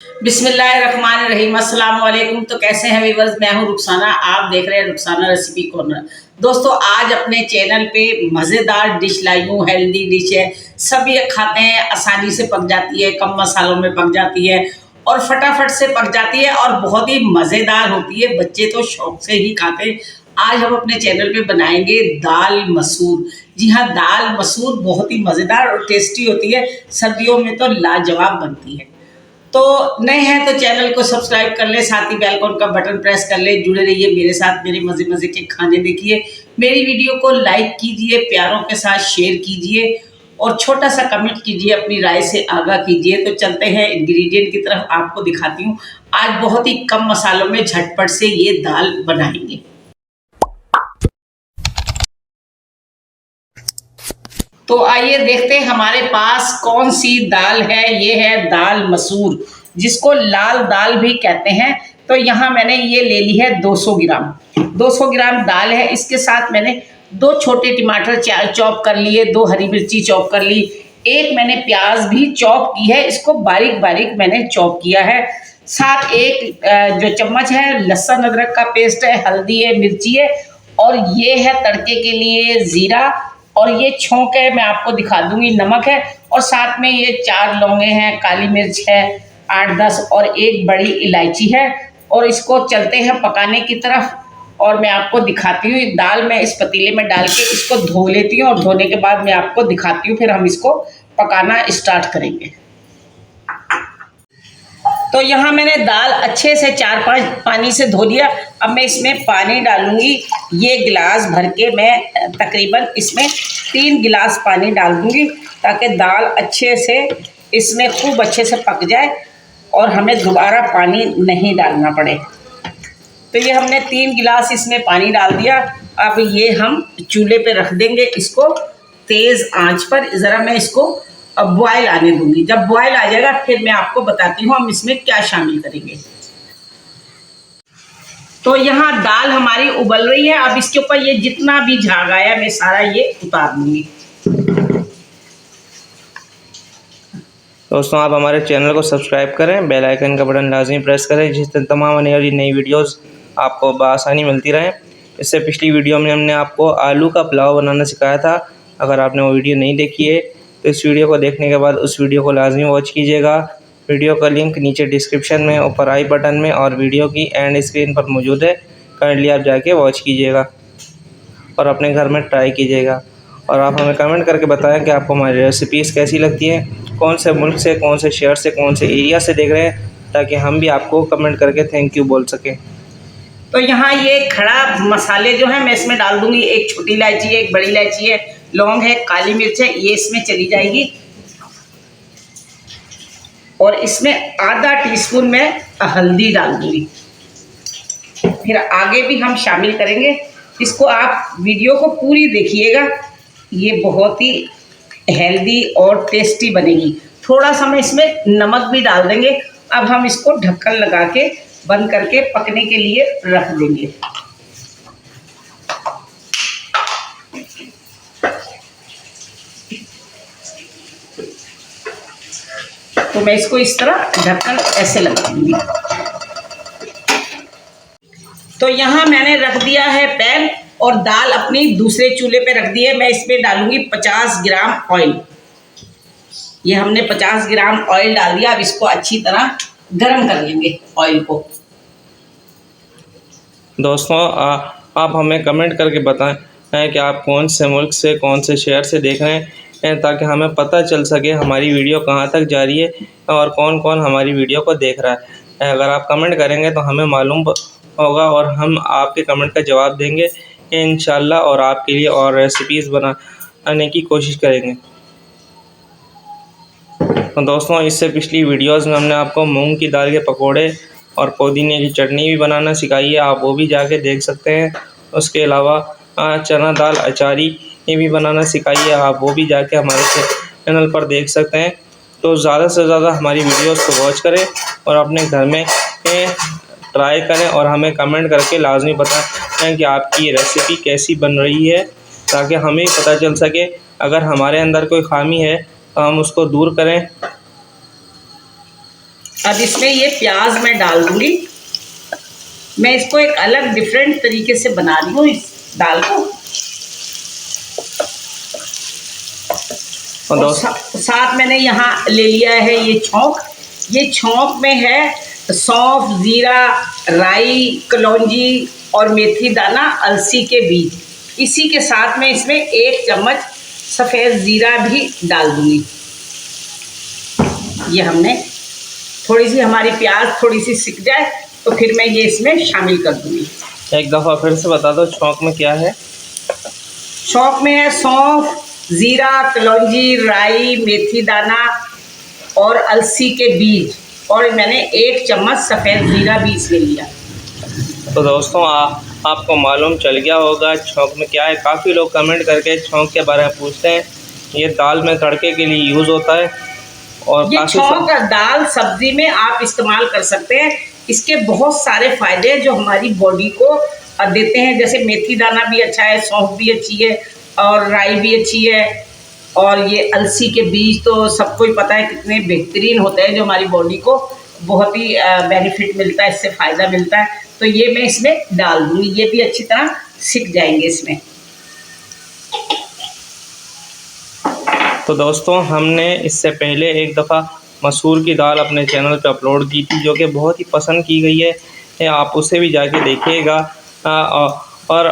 बिस्मिल्लाहिर्रहमानिर्रहीम। अस्सलाम वालेकुम। तो कैसे हैं व्यूअर्स, मैं हूं रुखसाना, आप देख रहे हैं रुखसाना रेसिपी कॉर्नर। दोस्तों, आज अपने चैनल पे मज़ेदार डिश लाई हूँ, हेल्दी डिश है, सब ये खाते हैं, आसानी से पक जाती है, कम मसालों में पक जाती है और फटाफट से पक जाती है और बहुत ही मज़ेदार होती है। बच्चे तो शौक से ही खाते हैं। आज हम अपने चैनल पे बनाएंगे दाल मसूर। जी हाँ, दाल मसूर बहुत ही मज़ेदार और टेस्टी होती है, सर्दियों में तो लाजवाब बनती है। तो नए हैं तो चैनल को सब्सक्राइब कर ले, साथ ही बेल आइकन का बटन प्रेस कर ले। जुड़े रहिए मेरे साथ, मेरे मज़े मज़े के खाने देखिए। मेरी वीडियो को लाइक कीजिए, प्यारों के साथ शेयर कीजिए और छोटा सा कमेंट कीजिए, अपनी राय से आगाह कीजिए। तो चलते हैं इंग्रेडिएंट की तरफ, आपको दिखाती हूँ। आज बहुत ही कम मसालों में झटपट से ये दाल बनाएंगे। तो आइए देखते हैं हमारे पास कौन सी दाल है। ये है दाल मसूर, जिसको लाल दाल भी कहते हैं। तो यहाँ मैंने ये ले ली है 200 ग्राम। 200 ग्राम दाल है। इसके साथ मैंने 2 छोटे टमाटर चॉप कर लिए, 2 हरी मिर्ची चॉप कर ली, एक मैंने प्याज भी चॉप की है, इसको बारीक बारीक मैंने चॉप किया है। साथ एक जो चम्मच है लहसुन अदरक का पेस्ट है, हल्दी है, मिर्ची है और ये है तड़के के लिए जीरा और ये छौंक है, मैं आपको दिखा दूंगी, नमक है और साथ में ये 4 लौंगे हैं, काली मिर्च है 8-10 और एक बड़ी इलायची है। और इसको चलते हैं पकाने की तरफ और मैं आपको दिखाती हूँ। दाल मैं इस पतीले में डाल के इसको धो लेती हूँ और धोने के बाद मैं आपको दिखाती हूँ, फिर हम इसको पकाना स्टार्ट करेंगे। तो यहाँ मैंने दाल अच्छे से 4-5 पानी से धो लिया। अब मैं इसमें पानी डालूंगी। ये गिलास भर के मैं तकरीबन इसमें 3 गिलास पानी डाल दूंगी, ताकि दाल अच्छे से इसमें खूब अच्छे से पक जाए और हमें दोबारा पानी नहीं डालना पड़े। तो ये हमने 3 गिलास इसमें पानी डाल दिया। अब ये हम चूल्हे पे रख देंगे इसको तेज़ आंच पर। ज़रा मैं इसको अब बॉयल आने दूंगी। जब बॉयल आ जाएगा फिर मैं आपको बताती हूँ हम इसमें क्या शामिल करेंगे। तो यहाँ दाल हमारी उबल रही है। अब इसके ऊपर ये जितना भी झाग आया मैं सारा ये उतार दूंगी। दोस्तों, आप हमारे चैनल को सब्सक्राइब करें, बेल आइकन का बटन लाजमी प्रेस करें, जिससे तमाम आने वाली नई वीडियोस आपको बआसानी मिलती रहें। इससे पिछली वीडियो में हमने आपको आलू का पुलाव बनाना सिखाया था। अगर आपने वो वीडियो नहीं देखी है तो इस वीडियो को देखने के बाद उस वीडियो को लाजमी वॉच कीजिएगा। वीडियो का लिंक नीचे डिस्क्रिप्शन में, ऊपर आई बटन में और वीडियो की एंड स्क्रीन पर मौजूद है। काइंडली आप जाके वॉच कीजिएगा और अपने घर में ट्राई कीजिएगा। और आप हमें कमेंट करके बताएं कि आपको हमारी रेसिपीज़ कैसी लगती हैं, कौन से मुल्क से, कौन से शहर से, कौन से एरिया से देख रहे हैं, ताकि हम भी आपको कमेंट करके थैंक यू बोल सकें। तो यहाँ ये खड़ा मसाले जो है मैं इसमें डाल दूंगी। एक छोटी इलायची है, एक बड़ी इलायची है, लौंग है, काली मिर्च है, ये इसमें चली जाएगी। और इसमें आधा टीस्पून में हल्दी डाल दूंगी। फिर आगे भी हम शामिल करेंगे। इसको आप वीडियो को पूरी देखिएगा, ये बहुत ही हेल्दी और टेस्टी बनेगी। थोड़ा सा मैं इसमें नमक भी डाल देंगे। अब हम इसको ढक्कन लगा के बंद करके पकने के लिए रख देंगे। तो मैं इसको इस तरह ढक्कन ऐसे लगा दूंगी। तो यहाँ मैंने रख दिया है पैन और दाल अपनी दूसरे चूल्हे पे रख दी है। मैं इसमें डालूंगी 50 ग्राम ऑयल। ये हमने 50 ग्राम ऑयल डाल दिया। अब इसको अच्छी तरह गर्म कर लेंगे ऑयल को। दोस्तों, आप हमें कमेंट करके बताएं कि आप कौन से मुल्क से, कौन से शहर से देख रहे हैं, ताकि हमें पता चल सके हमारी वीडियो कहाँ तक जा रही है और कौन कौन हमारी वीडियो को देख रहा है। अगर आप कमेंट करेंगे तो हमें मालूम होगा और हम आपके कमेंट का जवाब देंगे इंशाल्लाह, और आपके लिए और रेसिपीज़ बनाने की कोशिश करेंगे। तो दोस्तों, इससे पिछली वीडियोस में हमने आपको मूंग की दाल के पकोड़े और पुदीने की चटनी भी बनाना सिखाई है, आप वो भी जाके देख सकते हैं। उसके अलावा चना दाल अचारी ये भी बनाना सिखाई है, आप वो भी जाके हमारे चैनल पर देख सकते हैं। तो ज़्यादा से ज़्यादा हमारी वीडियोस को वॉच करें और अपने घर में ट्राई करें और हमें कमेंट करके लाजमी बताएं कि आपकी ये रेसिपी कैसी बन रही है, ताकि हमें पता चल सके अगर हमारे अंदर कोई खामी है तो हम उसको दूर करें। अब इसमें ये प्याज मैं डाल दूंगी। मैं इसको एक अलग डिफरेंट तरीके से बना रही हूँ इस दाल को। और साथ मैंने यहाँ ले लिया है ये छौंक। ये छौंक में है सौंफ, जीरा, राई, कलौंजी और मेथी दाना, अलसी के बीज। इसी के साथ में इसमें 1 चम्मच सफ़ेद जीरा भी डाल दूंगी। ये हमने थोड़ी सी हमारी प्याज थोड़ी सी सिक जाए तो फिर मैं ये इसमें शामिल कर दूंगी। एक दफ़ा फिर से बता दो छौंक में क्या है। छौंक में है सौंफ, जीरा, कलौंजी, राई, मेथी दाना और अलसी के बीज, और मैंने 1 चम्मच सफ़ेद जीरा भी इसमें लिया। तो दोस्तों आपको मालूम चल गया होगा छौंक में क्या है। काफ़ी लोग कमेंट करके छौंक के बारे में पूछते हैं। ये दाल में तड़के के लिए यूज़ होता है। और ये छौंक दाल सब्जी में आप इस्तेमाल कर सकते हैं। इसके बहुत सारे फ़ायदे जो हमारी बॉडी को देते हैं, जैसे मेथी दाना भी अच्छा है, सौंफ भी अच्छी है और राई भी अच्छी है, और ये अलसी के बीज तो सबको ही पता है कितने बेहतरीन होते हैं, जो हमारी बॉडी को बहुत ही बेनिफिट मिलता है, इससे फ़ायदा मिलता है। तो ये मैं इसमें डाल दूँगी। ये भी अच्छी तरह सिक जाएंगे इसमें। तो दोस्तों हमने इससे पहले एक दफ़ा मसूर की दाल अपने चैनल पे अपलोड की थी, जो कि बहुत ही पसंद की गई है। आप उसे भी जाके देखिएगा। और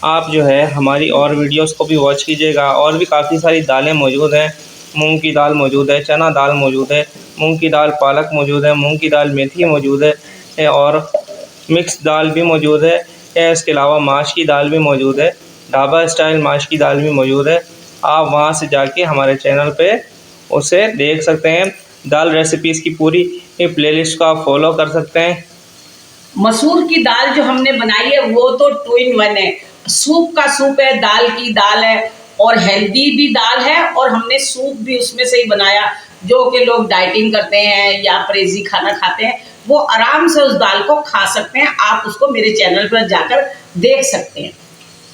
आप जो है हमारी और वीडियोस को भी वॉच कीजिएगा। और भी काफ़ी सारी दालें मौजूद हैं। मूंग की दाल मौजूद है, चना दाल मौजूद है, मूंग की दाल पालक मौजूद है, मूंग की दाल मेथी मौजूद है और मिक्स दाल भी मौजूद है। इसके अलावा माश की दाल भी मौजूद है, ढाबा स्टाइल माश की दाल भी मौजूद है। आप वहां से जाके हमारे चैनल पे उसे देख सकते हैं। दाल रेसिपीज़ की पूरी प्लेलिस्ट को आप फॉलो कर सकते हैं। मसूर की दाल जो हमने बनाई है वो तो 2 in 1 है। सूप का सूप है, दाल की दाल है, और हेल्दी भी दाल है, और हमने सूप भी उसमें से ही बनाया। जो कि लोग डाइटिंग करते हैं या परहेजी खाना खाते हैं, वो आराम से उस दाल को खा सकते हैं। आप उसको मेरे चैनल पर जाकर देख सकते हैं।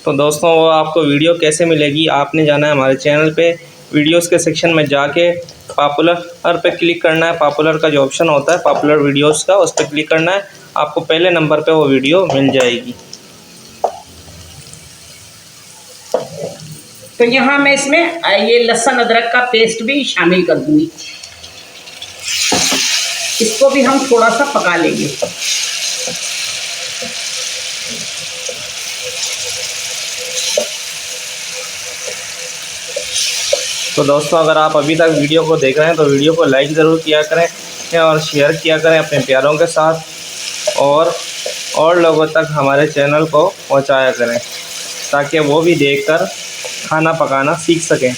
तो दोस्तों वो आपको वीडियो कैसे मिलेगी, आपने जाना है हमारे चैनल पे, वीडियोस के सेक्शन में जाके पॉपुलर पे क्लिक करना है। पॉपुलर का जो ऑप्शन होता है पॉपुलर वीडियोस का, उस पर क्लिक करना है। आपको पहले नंबर पे वो वीडियो मिल जाएगी। तो यहाँ मैं इसमें ये लहसुन अदरक का पेस्ट भी शामिल कर दूंगी। इसको भी हम थोड़ा सा पका लेंगे। तो दोस्तों अगर आप अभी तक वीडियो को देख रहे हैं तो वीडियो को लाइक ज़रूर किया करें और शेयर किया करें अपने प्यारों के साथ, और लोगों तक हमारे चैनल को पहुंचाया करें ताकि वो भी देखकर खाना पकाना सीख सकें।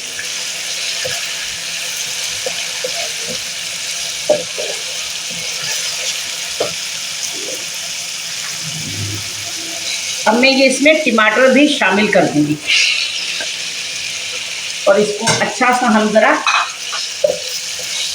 अब मैं ये इसमें टमाटर भी शामिल कर दूंगी और इसको अच्छा सा हम ज़रा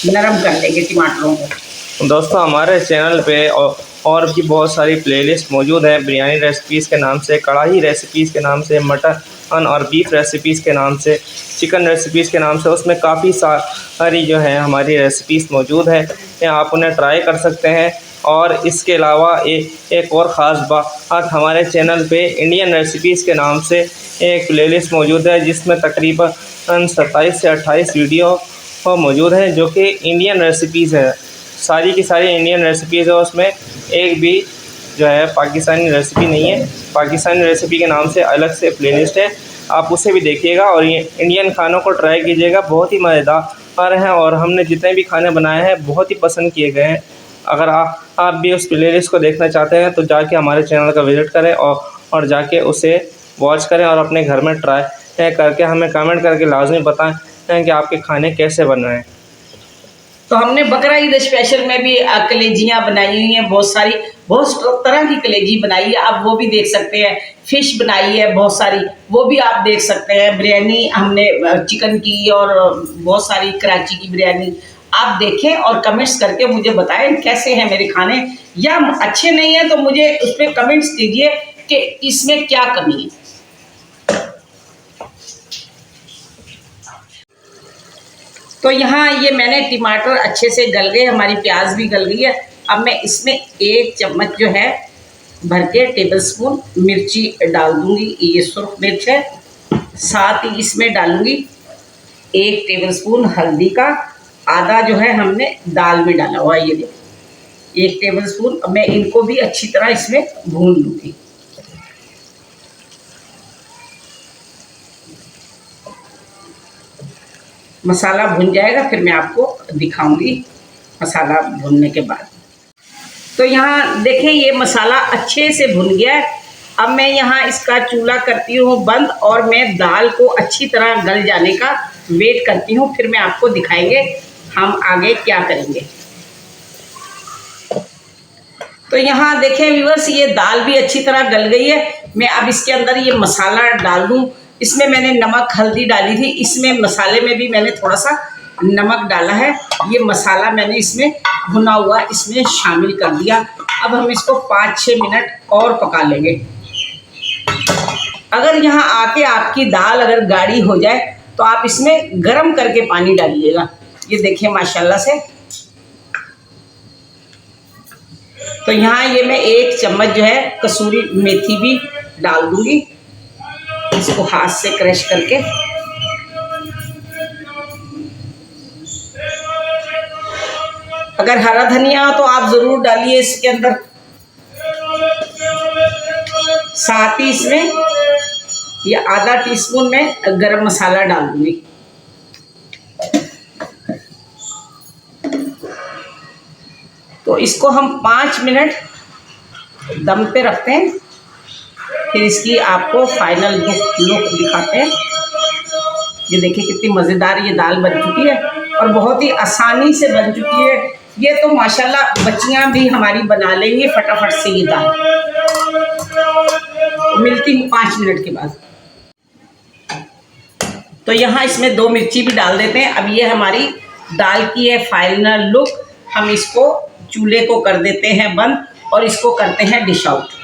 नरम कर देंगे टमाटरों को। दोस्तों हमारे चैनल पे और भी बहुत सारी प्लेलिस्ट मौजूद है। बिरयानी रेसिपीज़ के नाम से, कढ़ाई रेसिपीज़ के नाम से, मटन और बीफ रेसिपीज़ के नाम से, चिकन रेसिपीज़ के नाम से, उसमें काफ़ी सारी जो है हमारी रेसिपीज़ मौजूद है। आप उन्हें ट्राई कर सकते हैं। और इसके अलावा एक और ख़ास बात, हमारे चैनल पे इंडियन रेसिपीज़ के नाम से एक प्लेलिस्ट मौजूद है जिसमें तकरीबन 27 से 28 वीडियो मौजूद है जो कि इंडियन रेसिपीज़ है। सारी की सारी इंडियन रेसिपीज़ है, उसमें एक भी जो है पाकिस्तानी रेसिपी नहीं है। पाकिस्तानी रेसिपी के नाम से अलग से प्लेलिस्ट है, आप उसे भी देखिएगा और ये इंडियन खानों को ट्राई कीजिएगा। बहुत ही मज़ेदार हैं और हमने जितने भी खाने बनाए हैं बहुत ही पसंद किए गए हैं। अगर आप भी उस प्लेलिस्ट को देखना चाहते हैं तो जाके हमारे चैनल का विज़िट करें और जाके उसे वॉच करें और अपने घर में ट्राई करके हमें कमेंट करके लाजमी बताएं कि आपके खाने कैसे बन रहे हैं। तो हमने बकरा ईद स्पेशल में भी कलेजियाँ बनाई हुई हैं, बहुत तरह की कलेजी बनाई है, आप वो भी देख सकते हैं। फिश बनाई है बहुत सारी, वो भी आप देख सकते हैं। बिरयानी हमने चिकन की और बहुत सारी कराची की बिरयानी आप देखें और कमेंट्स करके मुझे बताएं कैसे हैं मेरे खाने, या अच्छे नहीं हैं तो मुझे उस पर कमेंट्स कीजिए कि इसमें क्या कमी है। तो यहाँ ये मैंने टमाटर अच्छे से गल गए, हमारी प्याज भी गल गई है। अब मैं इसमें 1 चम्मच जो है भर के टेबलस्पून मिर्ची डाल दूंगी, ये सुर्ख मिर्च है। साथ ही इसमें डालूंगी 1 टेबलस्पून हल्दी का, आधा जो है हमने दाल में डाला हुआ, ये देखिए 1 टेबलस्पून। अब मैं इनको भी अच्छी तरह इसमें भून लूँगी। मसाला भुन जाएगा फिर मैं आपको दिखाऊंगी मसाला भुनने के बाद। तो यहाँ देखें ये मसाला अच्छे से भुन गया है। अब मैं यहाँ इसका चूल्हा करती हूँ बंद और मैं दाल को अच्छी तरह गल जाने का वेट करती हूँ, फिर मैं आपको दिखाएंगे हम आगे क्या करेंगे। तो यहाँ देखें व्यूअर्स, ये दाल भी अच्छी तरह गल गई है। मैं अब इसके अंदर ये मसाला डाल दूँ। इसमें मैंने नमक हल्दी डाली थी, इसमें मसाले में भी मैंने थोड़ा सा नमक डाला है। ये मसाला मैंने इसमें भुना हुआ इसमें शामिल कर दिया। अब हम इसको 5-6 मिनट और पका लेंगे। अगर यहाँ आके आपकी दाल अगर गाढ़ी हो जाए तो आप इसमें गरम करके पानी डालिएगा। ये देखिए माशाल्लाह से। तो यहाँ ये मैं 1 चम्मच जो है कसूरी मेथी भी डाल दूंगी, इसको हाथ से क्रश करके। अगर हरा धनिया हो तो आप ज़रूर डालिए इसके अंदर। साथ ही इसमें ये आधा टीस्पून में गरम मसाला डाल दूंगी। तो इसको हम 5 मिनट दम पे रखते हैं, फिर इसकी आपको फाइनल लुक दिखाते हैं। ये देखिए कितनी मज़ेदार ये दाल बन चुकी है और बहुत ही आसानी से बन चुकी है। ये तो माशाल्लाह बच्चियां भी हमारी बना लेंगी फटाफट से ये दाल। तो मिलती हूँ 5 मिनट के बाद। तो यहाँ इसमें 2 मिर्ची भी डाल देते हैं। अब ये हमारी दाल की है फाइनल लुक। हम इसको चूल्हे को कर देते हैं बंद और इसको करते हैं डिश आउट।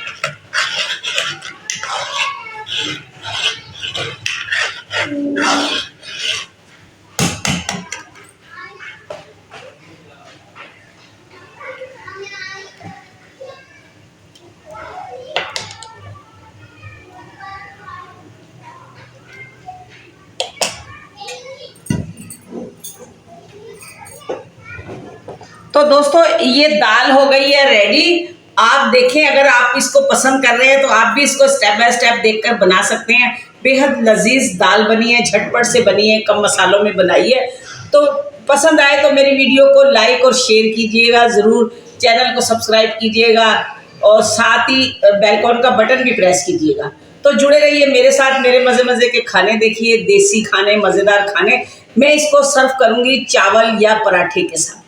तो दोस्तों ये दाल हो गई है रेडी। आप देखें, अगर आप इसको पसंद कर रहे हैं तो आप भी इसको स्टेप बाय स्टेप देखकर बना सकते हैं। बेहद लजीज दाल बनी है, झटपट से बनी है, कम मसालों में बनाई है। तो पसंद आए तो मेरी वीडियो को लाइक और शेयर कीजिएगा ज़रूर, चैनल को सब्सक्राइब कीजिएगा और साथ ही बेल आइकन का बटन भी प्रेस कीजिएगा। तो जुड़े रहिए मेरे साथ, मेरे मज़े के खाने देखिए, देसी खाने, मज़ेदार खाने। मैं इसको सर्व करूँगी चावल या पराठे के साथ।